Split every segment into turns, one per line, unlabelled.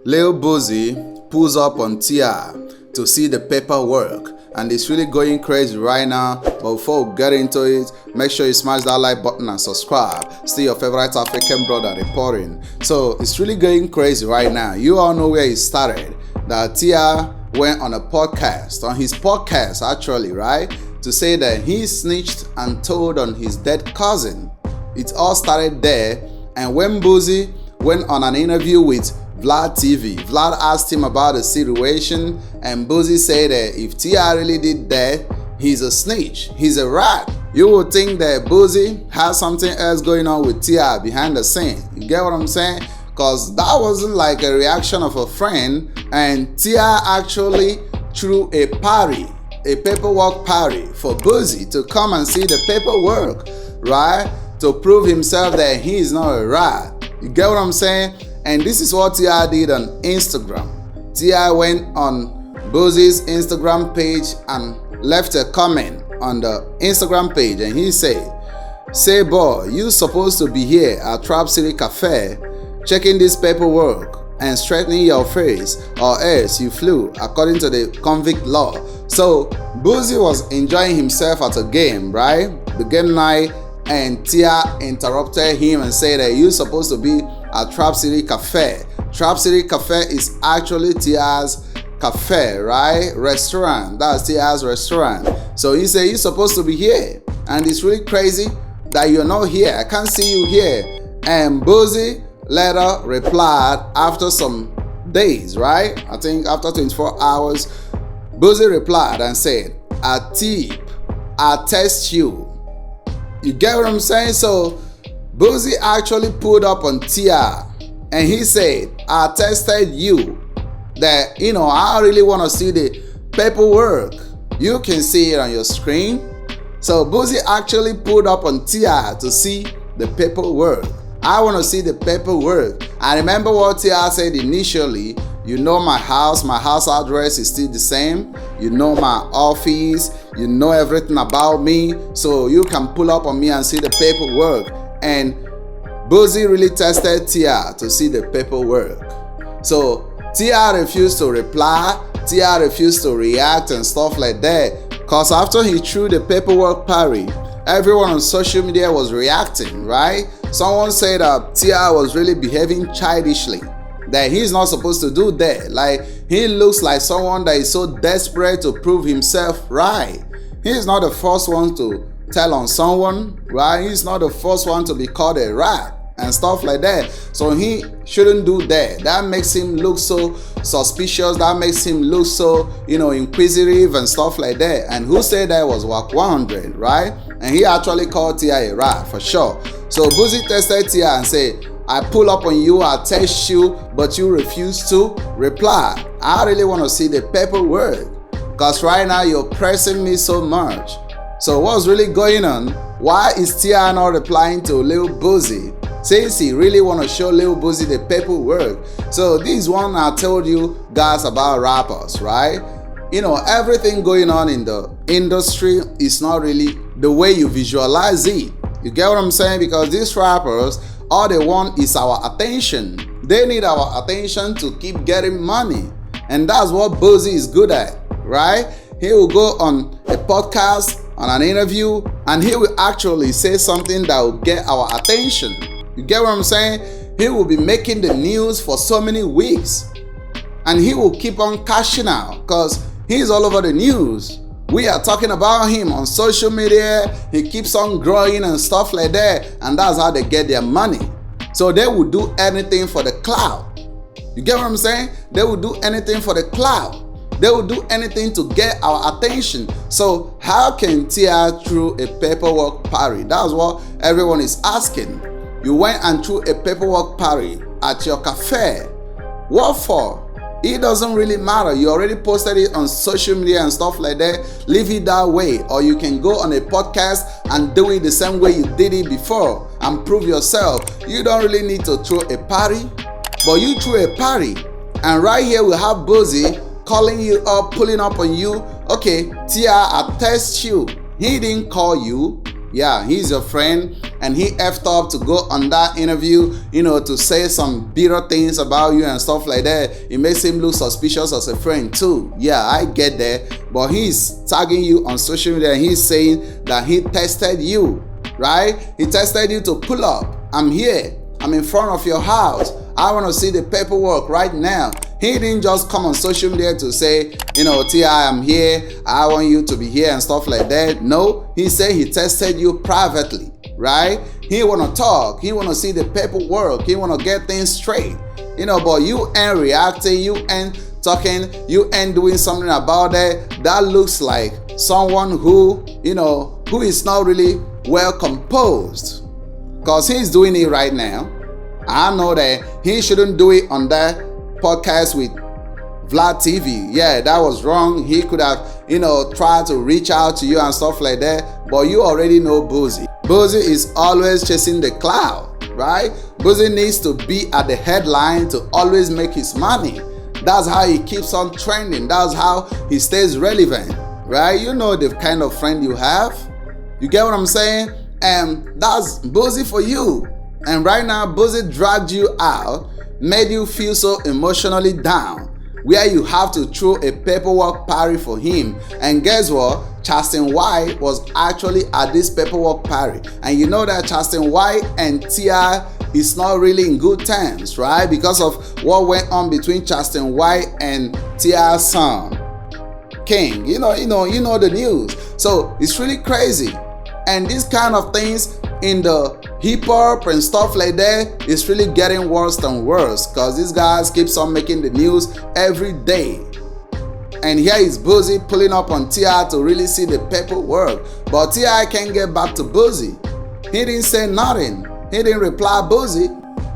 Lil Boosie pulls up on TR to see the paperwork, and it's really going crazy right now. But before we get into it, make sure you smash that like button and subscribe. Still your favorite African brother reporting. So it's really going crazy right now. You all know where it started. That TR went on a podcast, on his podcast actually, right? To say that he snitched and told on his dead cousin. It all started there. And when Boosie went on an interview with Vlad TV, Vlad asked him about the situation, and Boosie said that if TR really did that, he's a snitch, he's a rat. You would think that Boosie has something else going on with TR behind the scene. You get what I'm saying? Because that wasn't like a reaction of a friend, and TR actually threw a party, a paperwork party for Boosie to come and see the paperwork, right? To prove himself that he is not a rat. You get what I'm saying? And this is what TR did on Instagram. TR went on Boosie's Instagram page and left a comment on the Instagram page, and he said, "Say boy, you supposed to be here at Trap City Cafe checking this paperwork and straightening your face, or else you flew according to the convict law." So Boosie was enjoying himself at a game, right? The game night, and TR interrupted him and said that you're supposed to be at Trap City Cafe. Trap City Cafe is actually TR's cafe, right? Restaurant. That's TR's restaurant. So he said you're supposed to be here, and it's really crazy that you're not here. I can't see you here. And Boosie later replied after some days, right? I think after 24 hours, Boosie replied and said, "I test you." You get what I'm saying? So Boosie actually pulled up on TR, and he said, "I tested you that, I really want to see the paperwork." You can see it on your screen. So Boosie actually pulled up on TR to see the paperwork. I want to see the paperwork. I remember what TR said initially. You know my house address is still the same. You know my office, you know everything about me, so you can pull up on me and see the paperwork. And Boosie really tested TR to see the paperwork. So TR refused to reply, TR refused to react and stuff like that. Because after he threw the paperwork parry, everyone on social media was reacting, right? Someone said that TR was really behaving childishly, that he's not supposed to do that. Like, he looks like someone that is so desperate to prove himself right. He's not the first one to tell on someone, right? He's not the first one to be called a rat and stuff like that. So he shouldn't do that. That makes him look so suspicious. That makes him look so, inquisitive and stuff like that. And who said that was WAC 100, right? And he actually called TR a rat for sure. So Boosie tested TR and said, "I pull up on you, I test you, but you refuse to reply. I really want to see the paperwork, because right now you're pressing me so much." So what's really going on? Why is TR not replying to Lil Boosie? Since he really want to show Lil Boosie the paperwork. So this one I told you guys about rappers, right? Everything going on in the industry is not really the way you visualize it. You get what I'm saying? Because these rappers, all they want is our attention. They need our attention to keep getting money. And that's what Boosie is good at, right? He will go on a podcast, on an interview, and he will actually say something that will get our attention. You get what I'm saying? He will be making the news for so many weeks. And he will keep on cashing out because he's all over the news. We are talking about him on social media. He keeps on growing and stuff like that. And that's how they get their money. So they will do anything for the clout. You get what I'm saying? They will do anything for the clout. They will do anything to get our attention. So how can TR throw a paperwork parry? That's what everyone is asking. You went and threw a paperwork parry at your cafe. What for? It doesn't really matter. You already posted it on social media and stuff like that. Leave it that way. Or you can go on a podcast and do it the same way you did it before and prove yourself. You don't really need to throw a party, but you threw a party. And right here we have Boosie calling you up, pulling up on you. Okay, TR, I test you. He didn't call you. Yeah, he's your friend, and he effed up to go on that interview, to say some bitter things about you and stuff like that. It makes him look suspicious as a friend too. Yeah, I get that. But he's tagging you on social media and he's saying that he tested you, right? He tested you to pull up. I'm here. I'm in front of your house. I want to see the paperwork right now. He didn't just come on social media to say, T.I., I'm here. I want you to be here and stuff like that. No, he said he tested you privately, right? He want to talk. He want to see the paperwork. He want to get things straight. But you ain't reacting. You ain't talking. You ain't doing something about that. That looks like someone who is not really well composed. Because he's doing it right now. I know that he shouldn't do it on that podcast with Vlad TV. Yeah, that was wrong. He could have, tried to reach out to you and stuff like that. But you already know Boosie. Boosie is always chasing the cloud, right? Boosie needs to be at the headline to always make his money. That's how he keeps on trending. That's how he stays relevant, right? You know the kind of friend you have. You get what I'm saying? And that's Boosie for you. And right now, Boosie dragged you out, made you feel so emotionally down, where you have to throw a paperwork party for him. And guess what? Chasten White was actually at this paperwork party. And you know that Chasten White and T.I. is not really in good terms, right? Because of what went on between Chasten White and T.I.'s son, King. You know the news. So it's really crazy. And these kind of things in the hip hop and stuff like that is really getting worse and worse, because these guys keeps on making the news every day. And here is Boosie pulling up on T.I. to really see the paperwork. But T.I. can't get back to Boosie. He didn't say nothing. He didn't reply Boosie.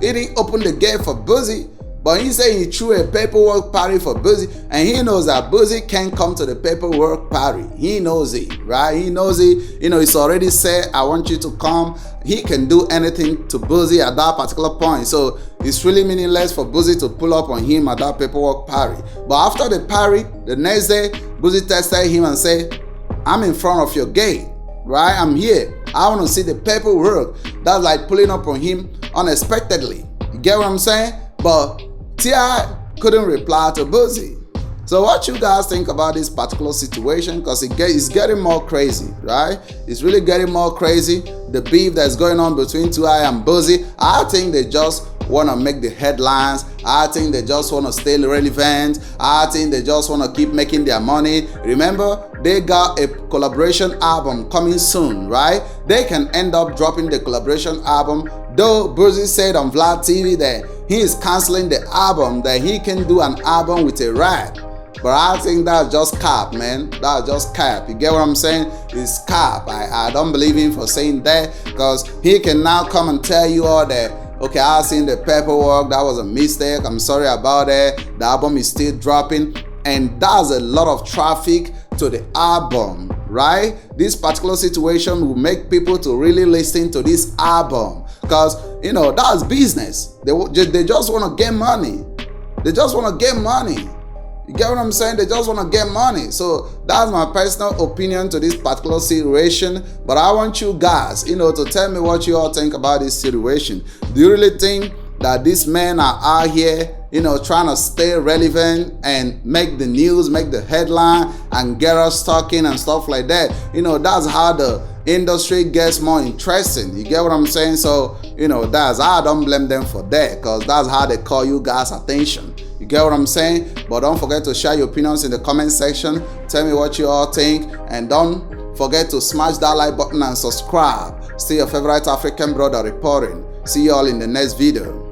He didn't open the gate for Boosie. But he said he threw a paperwork party for Boosie, and he knows that Boosie can't come to the paperwork party. He knows it, right? He knows it. It's already said, I want you to come. He can do anything to Boosie at that particular point. So it's really meaningless for Boosie to pull up on him at that paperwork party. But after the party, the next day, Boosie texted him and said, I'm in front of your gate, right? I'm here. I want to see the paperwork. That's like pulling up on him unexpectedly. You get what I'm saying? But T.I. couldn't reply to Boosie. So what you guys think about this particular situation? Because it's getting more crazy, right? It's really getting more crazy. The beef that's going on between T.I. and Boosie, I think they just want to make the headlines. I think they just want to stay relevant. I think they just want to keep making their money. Remember, they got a collaboration album coming soon, right? They can end up dropping the collaboration album. Though Boosie said on Vlad TV that he is canceling the album, that he can do an album with a rap. But I think that's just cap, man. That's just cap. You get what I'm saying? It's cap. I don't believe him for saying that, because he can now come and tell you all that, okay, I've seen the paperwork. That was a mistake. I'm sorry about that. The album is still dropping. And that's a lot of traffic to the album, right? This particular situation will make people to really listen to this album, because that's business. They just want to get money. They just want to get money. You get what I'm saying? They just want to get money. So that's my personal opinion to this particular situation. But I want you guys, to tell me what you all think about this situation. Do you really think that these men are out here, trying to stay relevant and make the news, make the headline, and get us talking and stuff like that? That's how the industry gets more interesting. You get what I'm saying? So, I don't blame them for that, because that's how they call you guys' attention. You get what I'm saying? But don't forget to share your opinions in the comment section. Tell me what you all think. And don't forget to smash that like button and subscribe. Stay your favorite African brother reporting. See you all in the next video.